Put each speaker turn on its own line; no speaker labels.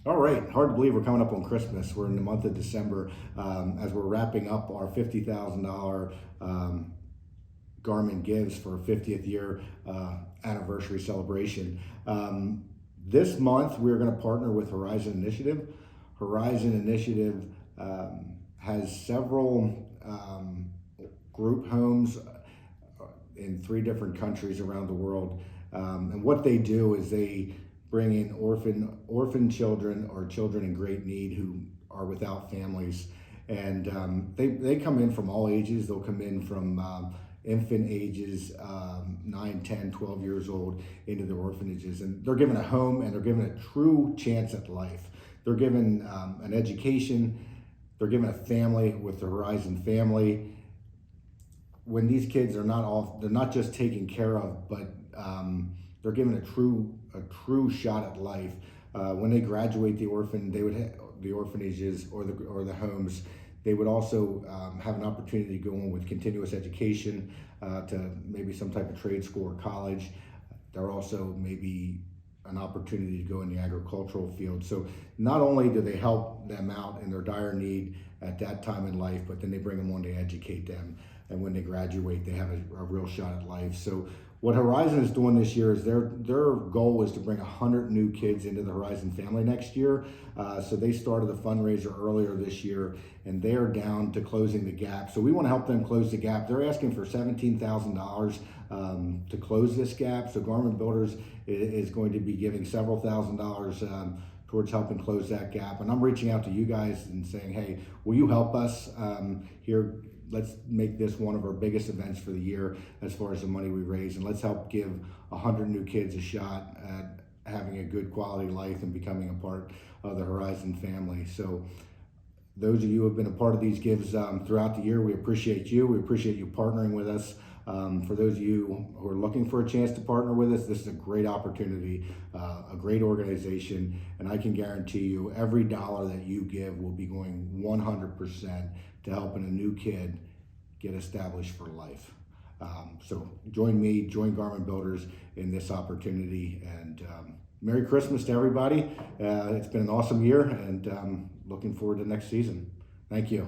All right, hard to believe we're coming up on Christmas. We're in the month of December as we're wrapping up our $50,000 Garmin Gives for 50th year anniversary celebration. This month we're going to partner with Horizon Initiative. Horizon Initiative has several group homes in 3 different countries around the world. And what they do is they bring in orphan children or children in great need who are without families. And they come in from all ages. They'll come in from infant ages, 9, 10, 12 years old, into the orphanages. And they're given a home and they're given a true chance at life. They're given an education. They're given a family with the Horizon family. When these kids are they're not just taken care of, but they're given a true shot at life. When they graduate the orphanages or the homes, they would also have an opportunity to go on with continuous education to maybe some type of trade school or college. There also maybe an opportunity to go in the agricultural field. So not only do they help them out in their dire need at that time in life, but then they bring them on to educate them. And when they graduate, they have a real shot at life. So what Horizon is doing this year is their goal is to bring 100 new kids into the Horizon family next year. So they started the fundraiser earlier this year, and they are down to closing the gap. So we want to help them close the gap. They're asking for $17,000 to close this gap. So Garman Builders is going to be giving several $1,000s towards helping close that gap. And I'm reaching out to you guys and saying, hey, will you help us here? Let's make this one of our biggest events for the year as far as the money we raise, and let's help give 100 new kids a shot at having a good quality life and becoming a part of the Horizon family. So those of you who have been a part of these gives throughout the year, we appreciate you. We appreciate you partnering with us. For those of you who are looking for a chance to partner with us, this is a great opportunity, a great organization, and I can guarantee you every dollar that you give will be going 100% to helping a new kid get established for life. So join me, join Garman Builders in this opportunity, and Merry Christmas to everybody. It's been an awesome year, and looking forward to next season. Thank you.